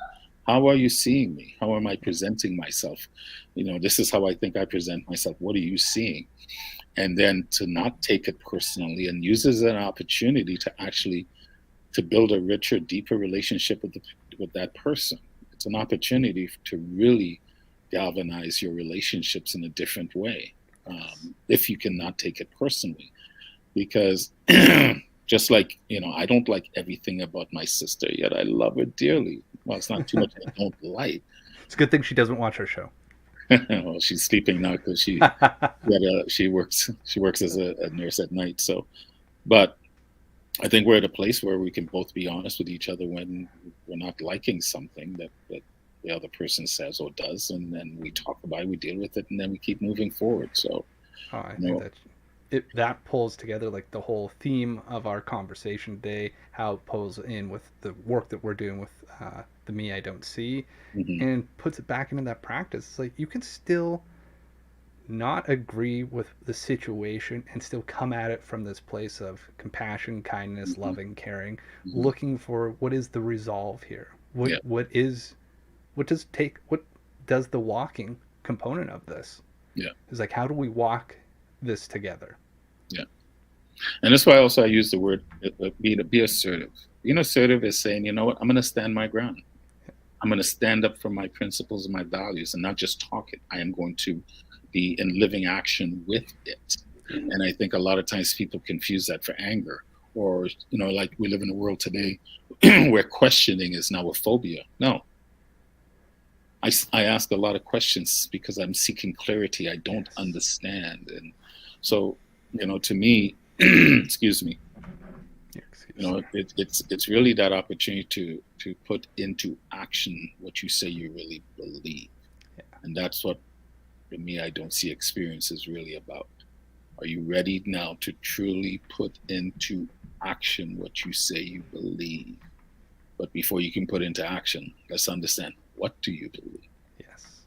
How are you seeing me? How am I presenting myself? This is how I think I present myself. What are you seeing? And then to not take it personally and use it as an opportunity to actually to build a richer, deeper relationship with that person. It's an opportunity to really galvanize your relationships in a different way, if you cannot take it personally. Because just like, I don't like everything about my sister, yet I love her dearly. Well, it's not too much I don't like. It's a good thing she doesn't watch our show. Well, she's sleeping now because she works as a nurse at night. So, but I think we're at a place where we can both be honest with each other when we're not liking something that the other person says or does, and then we talk about it, we deal with it, and then we keep moving forward. So, I think that pulls together like the whole theme of our conversation today, how it pulls in with the work that we're doing with the Me I Don't See, mm-hmm. and puts it back into that practice. It's like you can still not agree with the situation and still come at it from this place of compassion, kindness, mm-hmm. loving, caring, mm-hmm. looking for what is the resolve here. What does the walking component of this? Yeah. It's like, how do we walk this together? Yeah. And that's why also I use the word be assertive. Being assertive is saying, you know what, I'm going to stand my ground. I'm going to stand up for my principles and my values and not just talk it. I am going to be in living action with it. And I think a lot of times people confuse that for anger, or, like we live in a world today where questioning is now a phobia. No. I ask a lot of questions because I'm seeking clarity. I don't understand. And so, to me, excuse me, it's really that opportunity to put into action what you say you really believe. Yeah. And that's what the Me I Don't See experience is really about. Are you ready now to truly put into action what you say you believe? But before you can put into action, let's understand, what do you believe? Yes.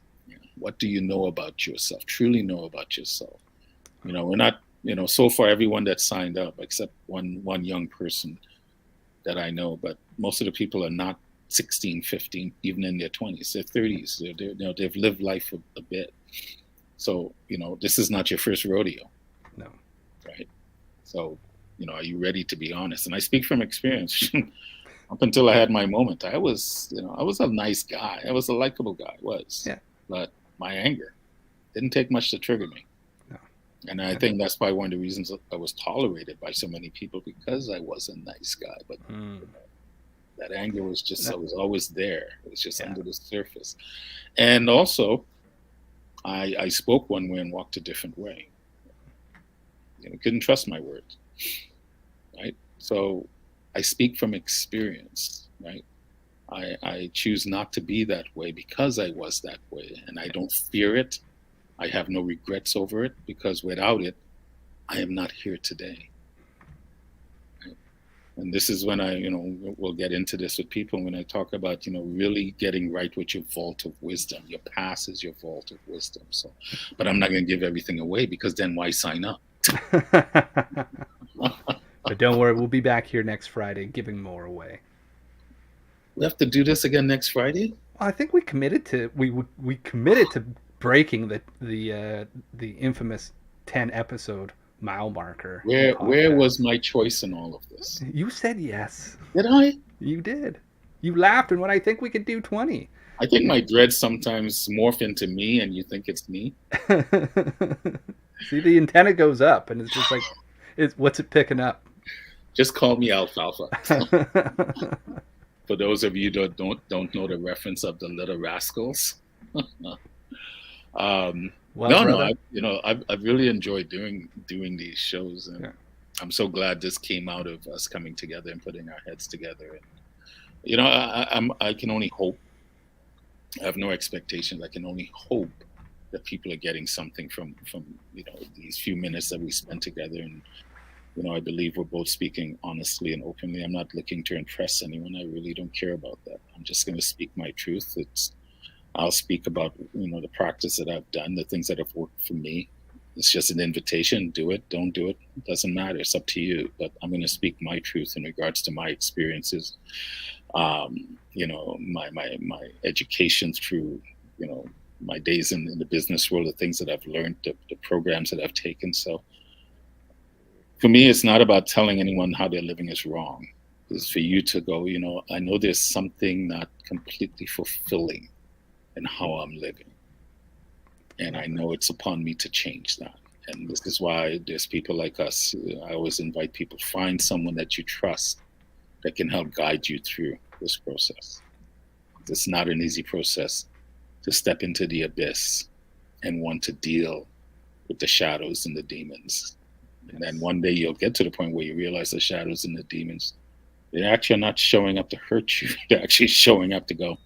What do you know about yourself? Truly know about yourself. We're not, so far everyone that signed up, except one young person that I know, but most of the people are not 16, 15, even in their 20s, their 30s. They've lived life a bit. So, this is not your first rodeo. No. Right. So, are you ready to be honest? And I speak from experience. Up until I had my moment, I was a nice guy. I was a likable guy. Yeah. But my anger didn't take much to trigger me. No. And I think that's probably one of the reasons I was tolerated by so many people, because I was a nice guy. But Mm. that anger was just, it was always there. It was just Yeah. under the surface. And also, I spoke one way and walked a different way. Couldn't trust my words, right? So I speak from experience, right? I choose not to be that way because I was that way, and I don't fear it. I have no regrets over it, because without it, I am not here today. Right? And this is when we'll get into this with people when I talk about, really getting right with your vault of wisdom. Your past is your vault of wisdom. So, but I'm not going to give everything away, because then why sign up? But don't worry, we'll be back here next Friday giving more away. We have to do this again next Friday? I think we committed to breaking the infamous 10 episode mile marker. Where was my choice in all of this? You said yes. Did I? You did. You laughed, and when I think we could do 20. I think my dreads sometimes morph into me, and you think it's me. See, the antenna goes up, and it's just like, what's it picking up? Just call me Alfalfa. For those of you that don't know the reference of the Little Rascals. Well, no, I've really enjoyed doing these shows, and I'm so glad this came out of us coming together and putting our heads together. And I can only hope. I have no expectations. I can only hope that people are getting something from these few minutes that we spent together. And I believe we're both speaking honestly and openly. I'm not looking to impress anyone. I really don't care about that. I'm just going to speak my truth. I'll speak about the practice that I've done, the things that have worked for me. It's just an invitation. Do it, don't do it. It doesn't matter. It's up to you. But I'm going to speak my truth in regards to my experiences. My education through my days in the business world, the things that I've learned, the programs that I've taken. So for me, it's not about telling anyone how they're living is wrong. It's for you to go, I know there's something not completely fulfilling in how I'm living. And I know it's upon me to change that. And this is why there's people like us. I always invite people, find someone that you trust that can help guide you through this process. It's not an easy process to step into the abyss and want to deal with the shadows and the demons. And then one day you'll get to the point where you realize the shadows and the demons, they actually are not showing up to hurt you. They're actually showing up to go,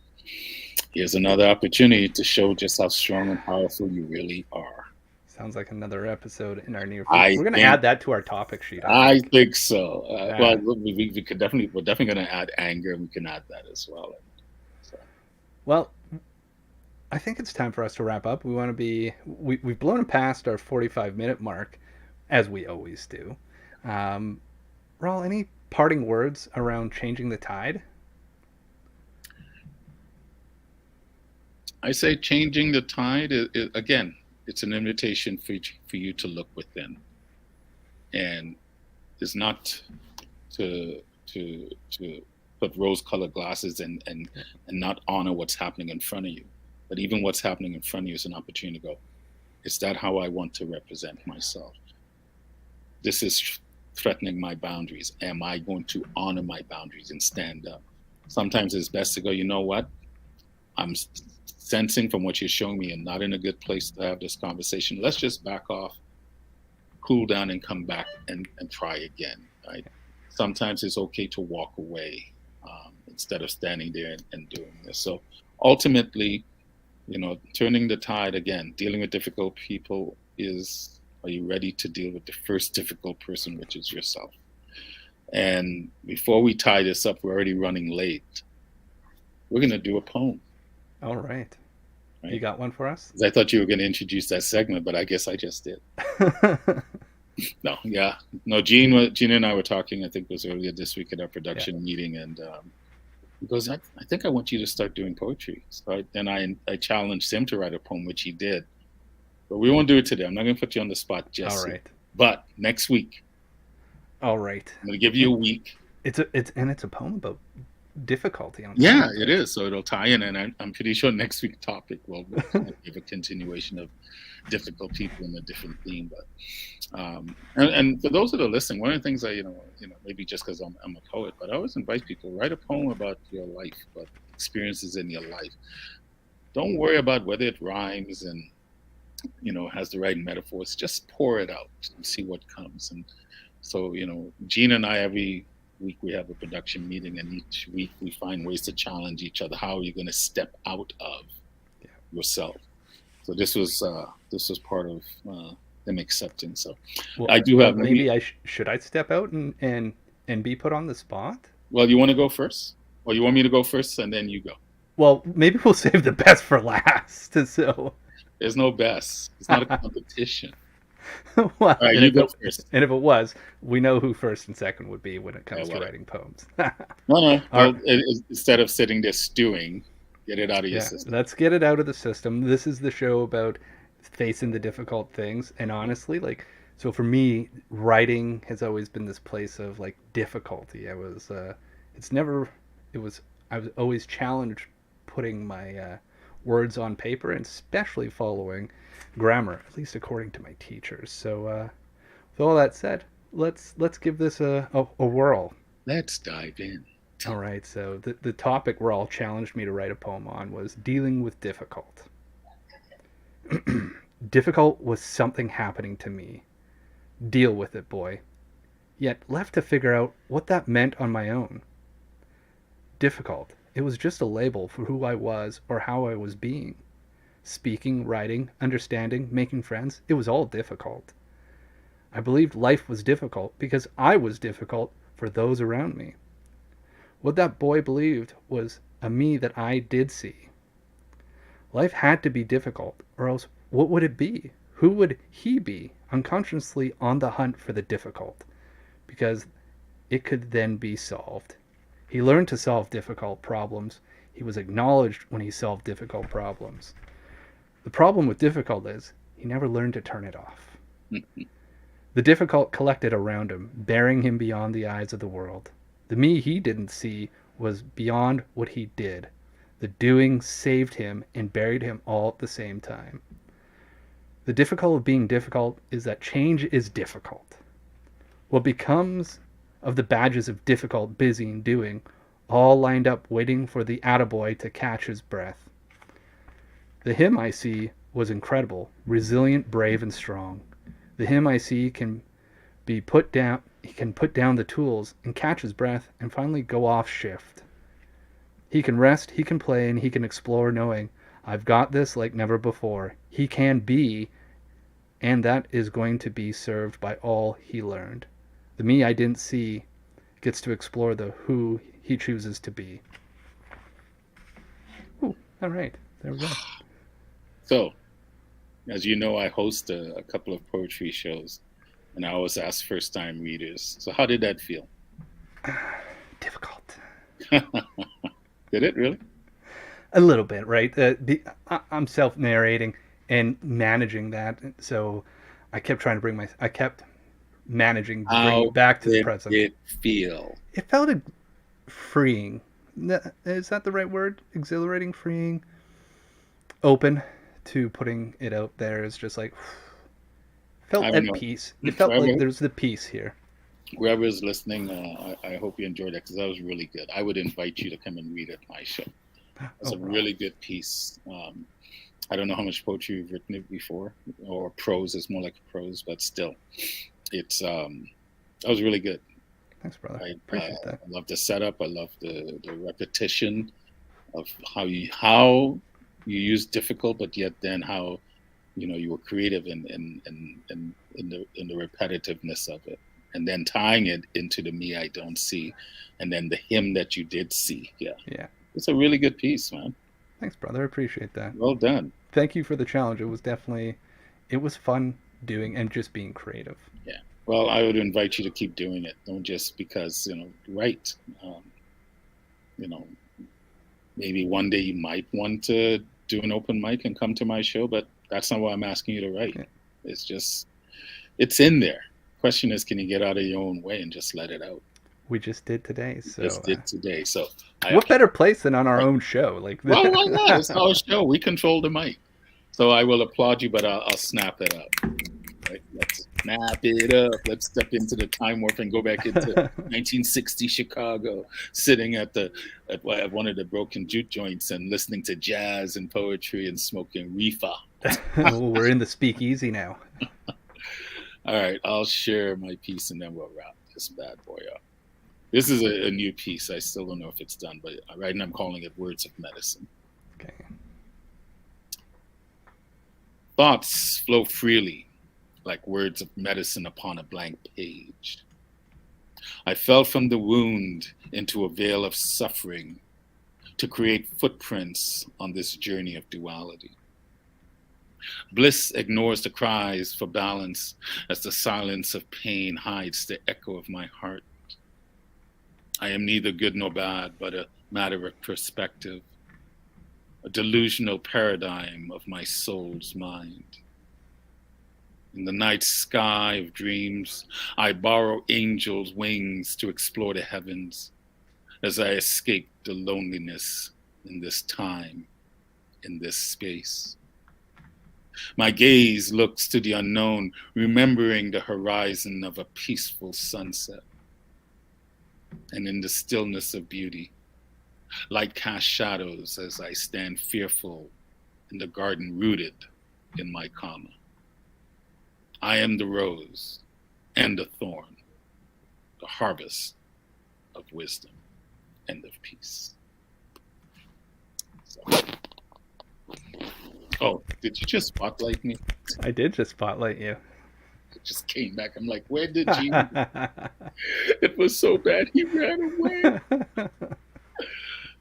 here's another opportunity to show just how strong and powerful you really are. Sounds like another episode in our near future. We're going to add that to our topic sheet. I think so. Well, we're definitely going to add anger. We can add that as well. So. Well, I think it's time for us to wrap up. We've blown past our 45-minute mark, as we always do. Rawle, any parting words around changing the tide? I say changing the tide again. It's an invitation for you to look within, and it's not to put rose-colored glasses and not honor what's happening in front of you. But even what's happening in front of you is an opportunity to go, is that how I want to represent myself? This is threatening my boundaries. Am I going to honor my boundaries and stand up? Sometimes it's best to go, you know what? I'm sensing from what you're showing me and not in a good place to have this conversation. Let's just back off, cool down, and come back and try again. Right? Sometimes it's okay to walk away instead of standing there and doing this. So ultimately, turning the tide again, dealing with difficult people is, are you ready to deal with the first difficult person, which is yourself? And before we tie this up, we're already running late. We're going to do a poem. All right. You got one for us? I thought you were going to introduce that segment, but I guess I just did. No, Gene and I were talking, I think it was earlier this week at our production meeting, and he goes, I think I want you to start doing poetry. So then I challenged him to write a poem, which he did. But we won't do it today. I'm not going to put you on the spot just All right. yet. But next week. All right. I'm going to give you a week. It's a poem about difficulty on top Yeah, of it it. is. So it'll tie in, and I'm pretty sure next week's topic will kind of give a continuation of difficult people in a different theme. But and for those that are listening, one of the things I maybe just because I'm a poet, but I always invite people, write a poem about your life, about experiences in your life. Don't worry about whether it rhymes and has the right metaphors. Just pour it out and see what comes. And so Gene and I, every week we have a production meeting, and each week we find ways to challenge each other. How are you going to step out of Yeah. yourself? So this was part of them accepting. So Well, I do well, have maybe maybe. I should I step out and be put on the spot? Well, you want to go first, or you want me to go first and then you go? Well, maybe we'll save the best for last. So, There's no best. It's not a competition. well, All right, you go first. and if it was, we know who first and second would be when it Yeah, comes to whatever. writing poems. No, no. All right, Well, instead of sitting there stewing, get it out of your yeah, system. let's get it out of the system. This is the show about facing the difficult things, and honestly, like, so for me, writing has always been this place of like difficulty. It's never, it was, I was always challenged putting my words on paper, and especially following grammar, at least according to my teachers. So, with all that said, let's give this a whirl. Let's dive in. All right, so the topic Rawle challenged me to write a poem on was dealing with difficult. Difficult was something happening to me. Deal with it, boy. Yet left to figure out what that meant on my own. Difficult. It was just a label for who I was or how I was being. Speaking, writing, understanding, making friends, it was all difficult. I believed life was difficult because I was difficult for those around me. What that boy believed was a me that I did see. Life had to be difficult, or else what would it be? Who would he be, unconsciously on the hunt for the difficult? Because it could then be solved. He learned to solve difficult problems. He was acknowledged when he solved difficult problems. The problem with difficult is he never learned to turn it off. The difficult collected around him, bearing him beyond the eyes of the world. The me he didn't see was beyond what he did. The doing saved him and buried him all at the same time. The difficult of being difficult is that change is difficult. What becomes of the badges of difficult, busy, and doing, all lined up waiting for the attaboy to catch his breath. The him I see was incredible, resilient, brave, and strong. The him I see can be put down, he can put down the tools and catch his breath and finally go off shift. He can rest, he can play, and he can explore knowing I've got this like never before. He can be, and that is going to be served by all he learned. The me I didn't see gets to explore the who he chooses to be. Ooh, all right, there we go. So, as you know, I host a couple of poetry shows, and I always ask first-time readers. So, how did that feel? Difficult. Did it really? A little bit, right? I'm self-narrating and managing that, so I kept managing to bring How it back to the did present. it feel? It felt freeing. Is that the right word? Exhilarating, freeing, open to putting it out there is just like felt I don't at know. peace. It felt like Whoever, there's the peace here. whoever is listening, I hope you enjoyed that because that was really good. I would invite you to come and read at my show. It's Oh, a wow. really good piece. I don't know how much poetry you've written it before, or prose. It's more like prose, but still, it's that was really good. Thanks, brother. I Appreciate that. love the setup. I love the repetition of how you use difficult, but yet then how you were creative in the repetitiveness of it, and then tying it into the me I don't see, and then the him that you did see. Yeah, Yeah. it's a really good piece, man. Thanks, brother. Appreciate that. Well done. Thank you for the challenge. It was fun doing and just being creative. Yeah. Well, I would invite you to keep doing it. Don't just because write. Um, you know, maybe one day you might want to do an open mic and come to my show, but that's not what I'm asking you to write. Yeah. It's just it's in there. Question is, can you get out of your own way and just let it out? We just did today. Just So, did today. So I what applaud. better place than on our own show? Like, Well, why not? It's our show. We control the mic. So I will applaud you, but I'll snap it up. Right? Let's snap it up. Let's step into the time warp and go back into 1960 Chicago, sitting at one of the broken jute joints and listening to jazz and poetry and smoking reefer. Oh, we're in the speakeasy now. All right, I'll share my piece and then we'll wrap this bad boy up. This is a new piece. I still don't know if it's done, but right now I'm calling it Words of Medicine. Okay. Thoughts flow freely like words of medicine upon a blank page. I fell from the wound into a veil of suffering to create footprints on this journey of duality. Bliss ignores the cries for balance as the silence of pain hides the echo of my heart. I am neither good nor bad, but a matter of perspective, a delusional paradigm of my soul's mind. In the night sky of dreams, I borrow angels' wings to explore the heavens as I escape the loneliness in this time, in this space. My gaze looks to the unknown, remembering the horizon of a peaceful sunset. And in the stillness of beauty, light casts shadows as I stand fearful in the garden rooted in my karma. I am the rose and the thorn, the harvest of wisdom and of peace. So. Oh, did you just spotlight me? I did just spotlight you. It just came back. I'm like, where did Gene? It was so bad he ran away.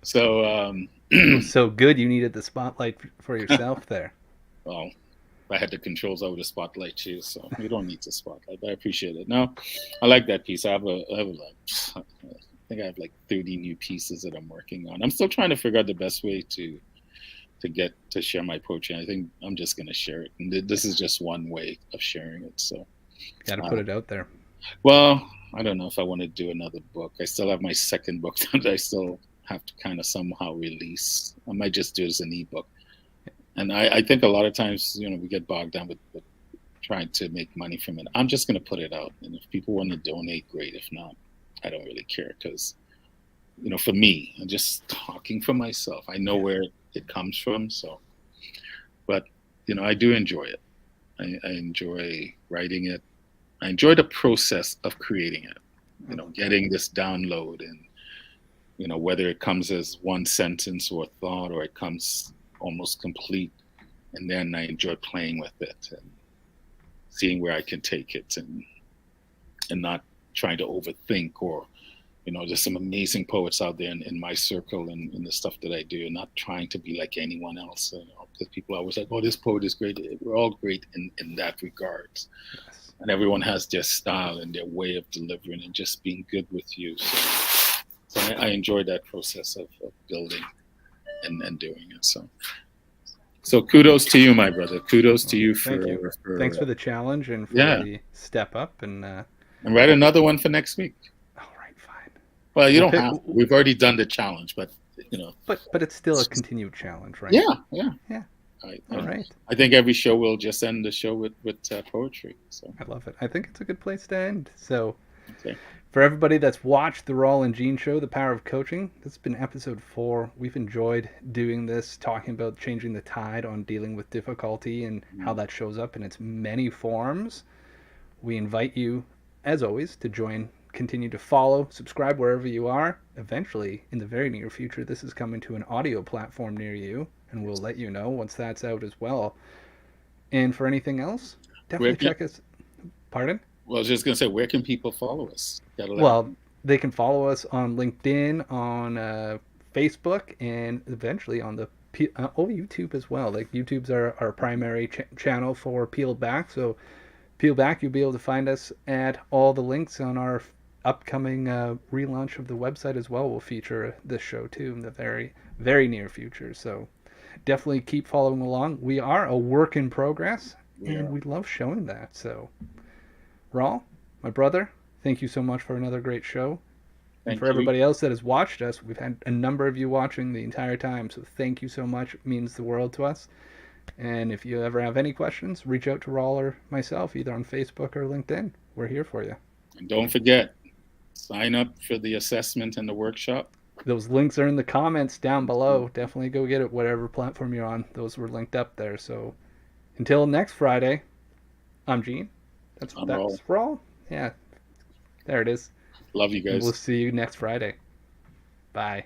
So, it was so good you needed the spotlight for yourself there. Well, if I had the controls, I would have spotlight you. So you don't need to spotlight. I appreciate it. No, I like that piece. I think I have like 30 new pieces that I'm working on. I'm still trying to figure out the best way to get to share my poetry. I think I'm just going to share it. And this is just one way of sharing it. So got to put it out there. Well, I don't know if I want to do another book. I still have my second book that I still have to kind of somehow release. I might just do it as an ebook. And I think a lot of times, we get bogged down with trying to make money from it. I'm just going to put it out. And if people want to donate, great. If not, I don't really care because, for me, I'm just talking for myself. I know where it comes from. So, but, I do enjoy it. I enjoy writing it. I enjoy the process of creating it, getting this download and, whether it comes as one sentence or a thought or it comes almost complete. And then I enjoy playing with it and seeing where I can take it and not trying to overthink or, there's some amazing poets out there in my circle and in the stuff that I do, and not trying to be like anyone else. Because people are always like, oh, this poet is great. We're all great in that regard. Yes. And everyone has their style and their way of delivering and just being good with you. So I enjoy that process of building and doing it. So kudos to you, my brother. Kudos to you for thanks for the challenge and for the step up and write another one for next week. All right, fine. Well, you don't have to. We've already done the challenge, but But it's still a continued challenge, right? Yeah. All right. I think every show will just end the show with poetry. So I love it. I think it's a good place to end. So okay. For everybody that's watched the Rawle and Gene Show, The Power of Coaching, this has been episode 4. We've enjoyed doing this, talking about changing the tide on dealing with difficulty and how that shows up in its many forms. We invite you, as always, to join, continue to follow, subscribe wherever you are. Eventually, in the very near future, this is coming to an audio platform near you, and we'll let you know once that's out as well. And for anything else, definitely check us. Pardon? Well, I was just going to say, where can people follow us? Well, they can follow us on LinkedIn, on Facebook, and eventually on the YouTube as well. Like YouTube's our primary channel for Peel Back. So Peel Back, you'll be able to find us at all the links on our upcoming relaunch of the website as well. Will feature this show too in the very, very near future. So definitely keep following along. We are a work in progress, and we love showing that. So Rawle, my brother, thank you so much for another great show. And for Thank you. everybody else that has watched us, we've had a number of you watching the entire time. So thank you so much. It means the world to us. And if you ever have any questions, reach out to Rawle or myself, either on Facebook or LinkedIn. We're here for you. And don't forget, sign up for the assessment and the workshop. Those links are in the comments down below. Definitely go get it, whatever platform you're on. Those were linked up there. So until next Friday, I'm Gene. That's Rawle. Yeah, there it is. Love you And we'll guys. see you next Friday. Bye.